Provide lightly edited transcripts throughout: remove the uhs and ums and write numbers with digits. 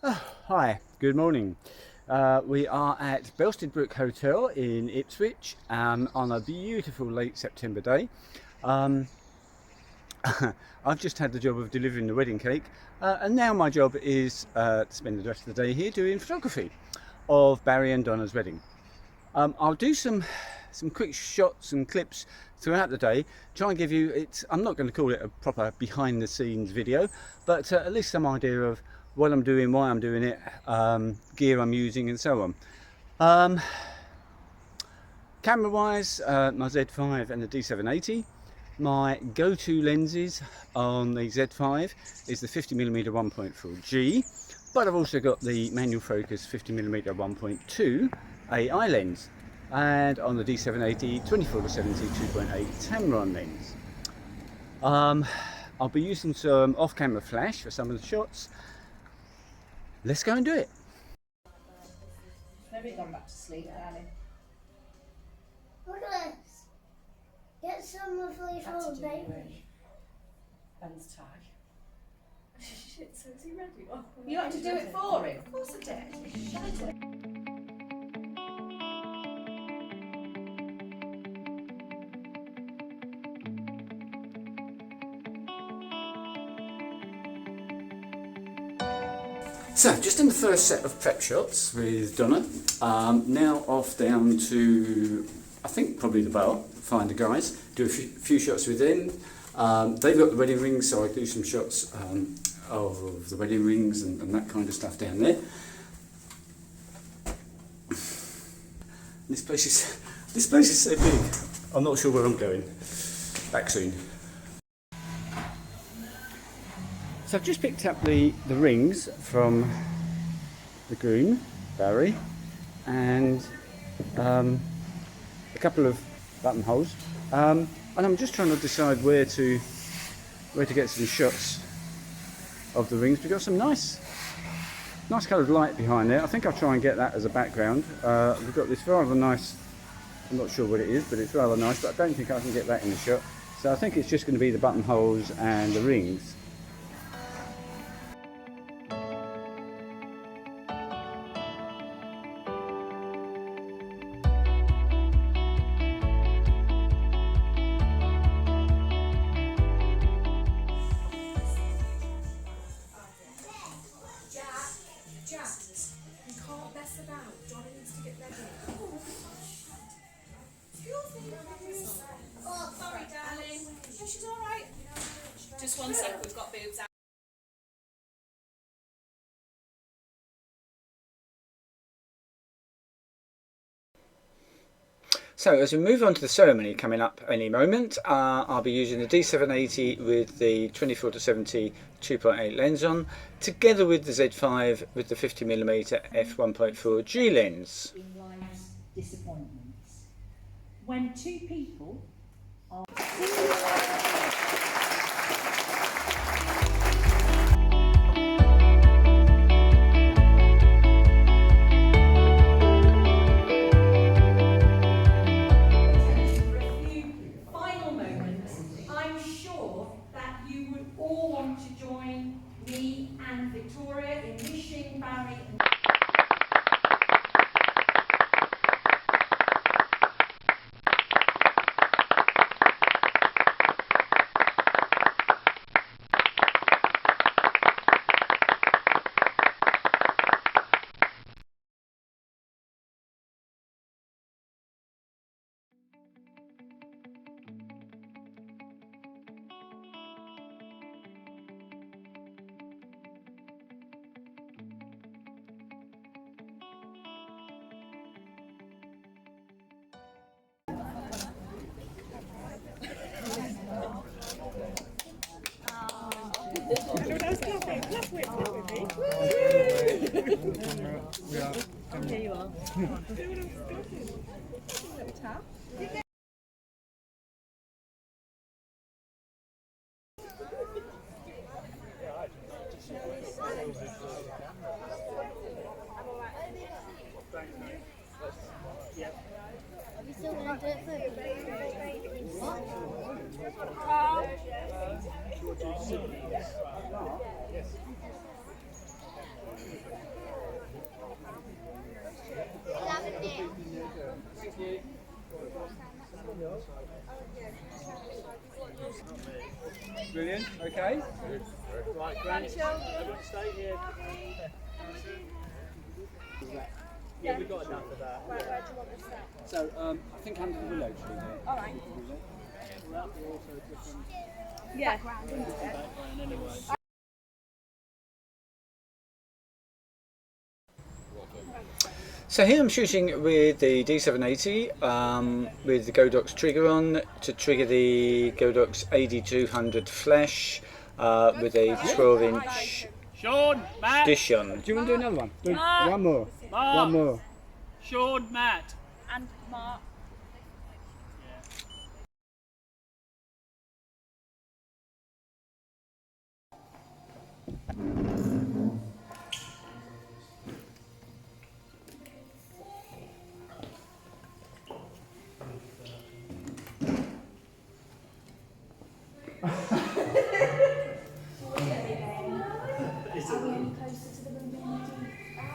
Hi, good morning. We are at Belstead Brook Hotel in Ipswich on a beautiful late September day. I've just had the job of delivering the wedding cake, and now my job is to spend the rest of the day here doing photography of Barry and Donna's wedding. I'll do some quick shots and clips throughout the day, try and give you I'm not going to call it a proper behind the scenes video, but at least some idea of what I'm doing, why I'm doing it, gear I'm using and so on. Camera wise, my Z5 and the D780. My go-to lenses on the Z5 is the 50mm 1.4G, but I've also got the manual focus 50mm 1.2 AI lens, and on the D780 24-70 2.8 Tamron lens. I'll be using some off-camera flash for some of the shots. Let's go and do it. Maybe gone back to sleep, darling. Look at this. Get some of these little baby. Ben's tie. Shit, so is he ready? Oh, You had to do it for him? Of course I did. Shall I do it? So, just in the first set of prep shots with Donna, now off down to, I think, probably the bar, find the guys, do a few shots with them. They've got the wedding rings, so I do some shots of the wedding rings and that kind of stuff down there. This place is so big, I'm not sure where I'm going. Back soon. So I've just picked up the rings from the groom, Barry, and a couple of buttonholes, and I'm just trying to decide where to get some shots of the rings. We've got some nice coloured light behind there. I think I'll try and get that as a background. We've got this rather nice, I'm not sure what it is, but it's rather nice, but I don't think I can get that in the shot. So I think it's just going to be the buttonholes and the rings. Oh, sorry, darling. No, she's all right. Just one sec, we've got boobs out. So as we move on to the ceremony coming up any moment, I'll be using the D780 with the 24-70 2.8 lens on, together with the Z5 with the 50mm f1.4G lens. In life's disappointments. When two people are... Here you are. Are we still going to do it first? What? Brilliant. Okay. Right, Granny, everyone stay here. Yeah, we've got enough of that. Where do you want this set? So I think under the willow tree there. All right. Well, that'll be also a different Yeah. background anyway. So here I'm shooting with the D780 with the Godox trigger on to trigger the Godox AD200 flash with a 12-inch Sean, Matt, dish on. Do you want to do another one? One more. Mark, One more. Sean, Matt. And Mark.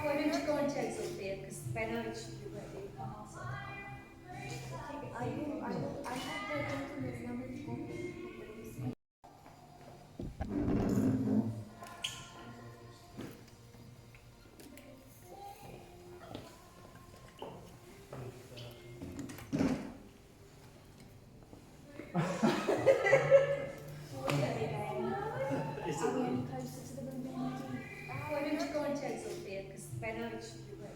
Why don't you go and take Sophia? Because by now it should be ready. Why don't you go and take Sophia? Because by now it should be ready.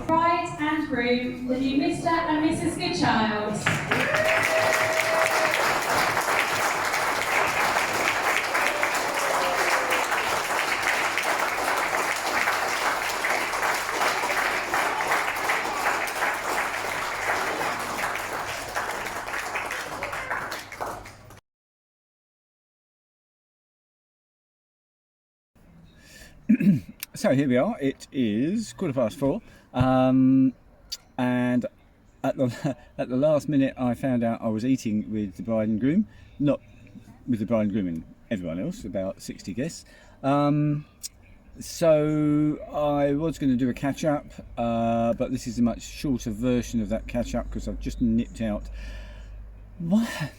Bride and groom, the new Mr. and Mrs. Goodchild. So here we are. It is 4:15, and at the last minute I found out I was eating with the bride and groom, not with the bride and groom and everyone else, about 60 guests. So I was going to do a catch up, but this is a much shorter version of that catch up because I've just nipped out. Why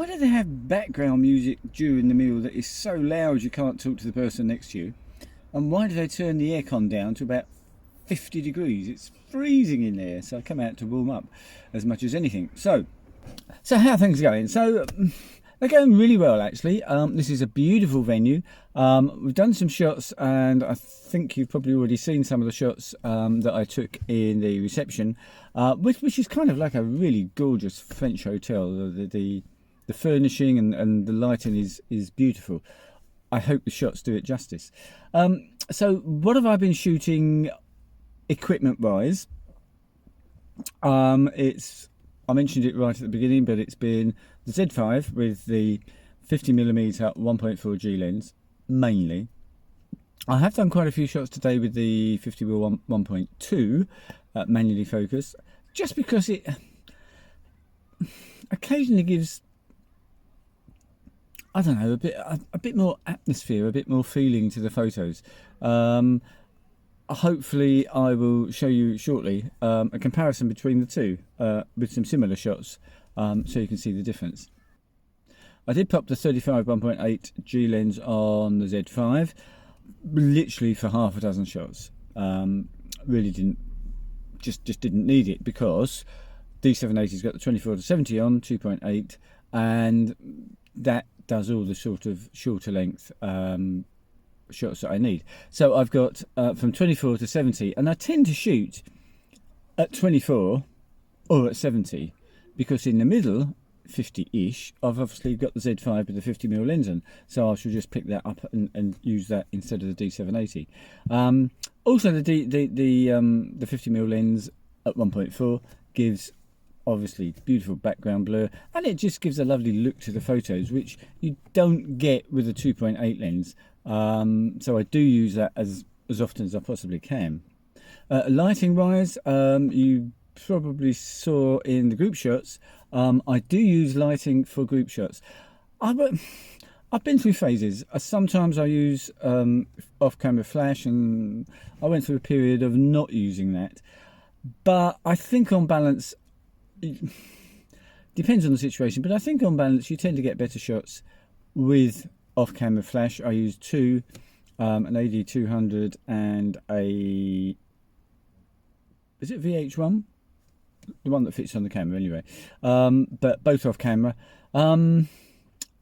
do they have background music during the meal that is so loud you can't talk to the person next to you? And why do they turn the aircon down to about 50 degrees? It's freezing in there, so I come out to warm up as much as anything. So how are things going? So they're going really well, actually. This is a beautiful venue. We've done some shots, and I think you've probably already seen some of the shots that I took in the reception, which is kind of like a really gorgeous French hotel. The furnishing and the lighting is beautiful. I hope the shots do it justice. So what have I been shooting equipment wise? I mentioned it right at the beginning, but it's been the Z5 with the 50mm 1.4G lens mainly. I have done quite a few shots today with the 50mm 1.2 manually focused, just because it occasionally gives, I don't know, a bit more atmosphere, a bit more feeling to the photos. Hopefully I will show you shortly a comparison between the two with some similar shots, so you can see the difference. I did pop the 35 1.8 G lens on the Z5 literally for half a dozen shots. Really just didn't need it, because D780's got the 24-70 on 2.8, and that does all the sort of shorter length shots that I need. So I've got from 24 to 70, and I tend to shoot at 24 or at 70, because in the middle, 50-ish, I've obviously got the Z5 with the 50mm lens on, so I should just pick that up and use that instead of the D780. Also, the 50mm lens at 1.4 gives obviously beautiful background blur, and it just gives a lovely look to the photos, which you don't get with a 2.8 lens. So I do use that as often as I possibly can. Lighting wise, you probably saw in the group shots, I do use lighting for group shots. I've been through phases. Sometimes I use off-camera flash, and I went through a period of not using that. But I think on balance, it depends on the situation, but I think on balance you tend to get better shots with off-camera flash. I use two, an AD200 and a, is it VH1? The one that fits on the camera anyway, but both off camera.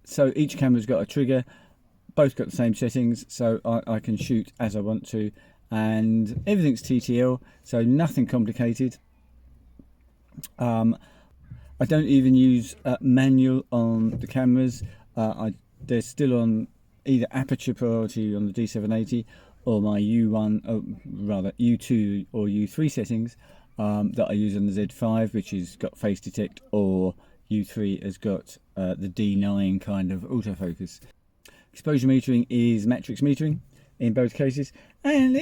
So each camera's got a trigger, both got the same settings, so I can shoot as I want to, and everything's TTL, so nothing complicated. I don't even use manual on the cameras. They're still on either aperture priority on the D780 or my U2 or U3 settings that I use on the Z5, which has got face detect, or U3 has got the D9 kind of autofocus. Exposure metering is matrix metering in both cases, and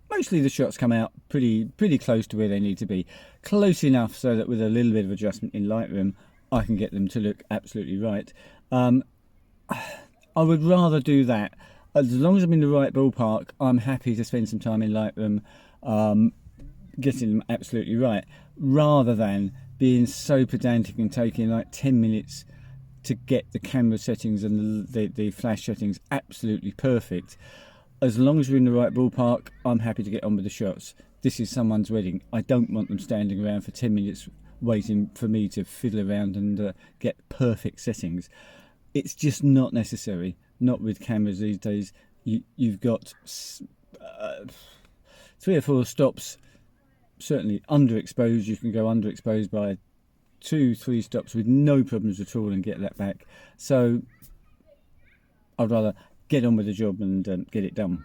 mostly the shots come out pretty close to where they need to be, close enough so that with a little bit of adjustment in Lightroom I can get them to look absolutely right. I would rather do that. As long as I'm in the right ballpark, I'm happy to spend some time in Lightroom getting them absolutely right, rather than being so pedantic and taking like 10 minutes to get the camera settings and the flash settings absolutely perfect. As long as we're in the right ballpark, I'm happy to get on with the shots. This is someone's wedding. I don't want them standing around for 10 minutes waiting for me to fiddle around and get perfect settings. It's just not necessary. Not with cameras these days. You've got 3 or 4 stops, certainly underexposed. You can go underexposed by 2-3 stops with no problems at all and get that back. So I'd rather get on with the job and get it done.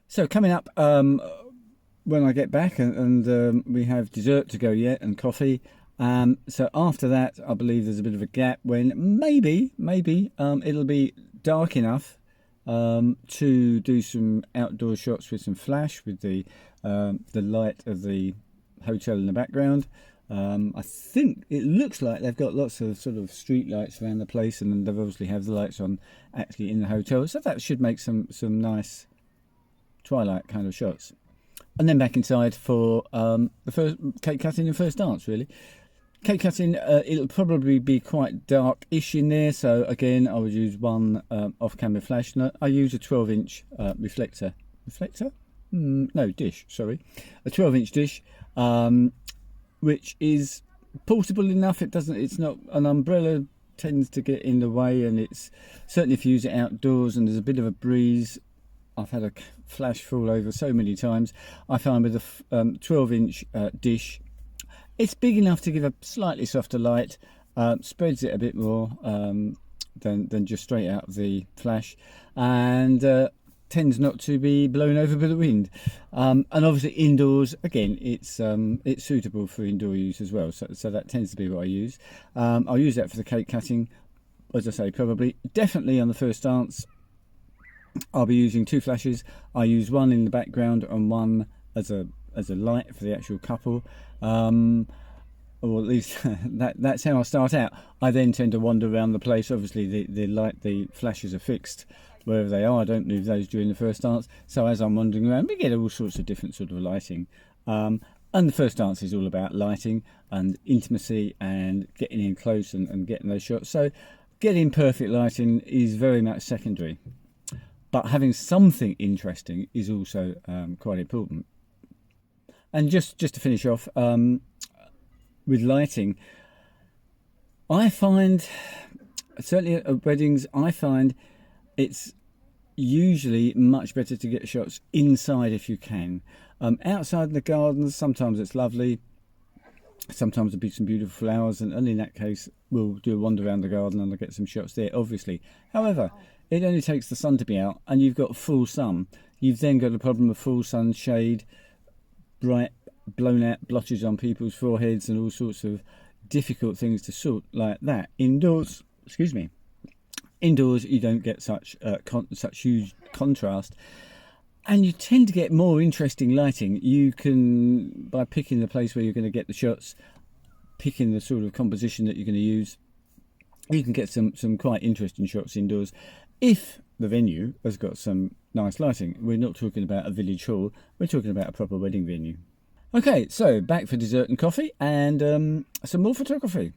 So coming up, when I get back, and we have dessert to go yet, and coffee. So after that, I believe there's a bit of a gap when maybe it'll be dark enough to do some outdoor shots with some flash, with the light of the hotel in the background. I think it looks like they've got lots of sort of street lights around the place, and they've obviously have the lights on actually in the hotel, so that should make some nice twilight kind of shots. And then back inside for the first cake cutting and first dance, really. Cake cutting, it'll probably be quite dark-ish in there, so again I would use one off-camera flash. No, I use a 12-inch reflector. No, dish, sorry. A 12-inch dish, which is portable enough. It's not an umbrella, tends to get in the way, and it's certainly if you use it outdoors and there's a bit of a breeze. I've had a flash fall over so many times. I find with a 12-inch dish, it's big enough to give a slightly softer light, spreads it a bit more than just straight out of the flash, and tends not to be blown over by the wind. And obviously indoors, again, it's suitable for indoor use as well. So that tends to be what I use. I'll use that for the cake cutting, as I say, probably. Definitely on the first dance, I'll be using 2 flashes. I use one in the background and one as a light for the actual couple. Or at least that's how I start out. I then tend to wander around the place. Obviously the flashes are fixed wherever they are. I don't move those during the first dance. So as I'm wandering around, we get all sorts of different sort of lighting. And the first dance is all about lighting and intimacy and getting in close and getting those shots. So getting perfect lighting is very much secondary. But having something interesting is also quite important. And just to finish off, with lighting, I find, certainly at weddings, I find it's usually much better to get shots inside if you can. Outside in the gardens, sometimes it's lovely. Sometimes there'll be some beautiful flowers, and in that case we'll do a wander around the garden and I'll get some shots there, obviously. However, it only takes the sun to be out and you've got full sun. You've then got the problem of full sun, shade, bright blown out blotches on people's foreheads and all sorts of difficult things to sort like that. Indoors, excuse me, indoors you don't get such huge contrast, and you tend to get more interesting lighting. You can, by picking the place where you're going to get the shots, picking the sort of composition that you're going to use, you can get some quite interesting shots indoors if the venue has got some nice lighting. We're not talking about a village hall, we're talking about a proper wedding venue. Okay, so back for dessert and coffee and some more photography.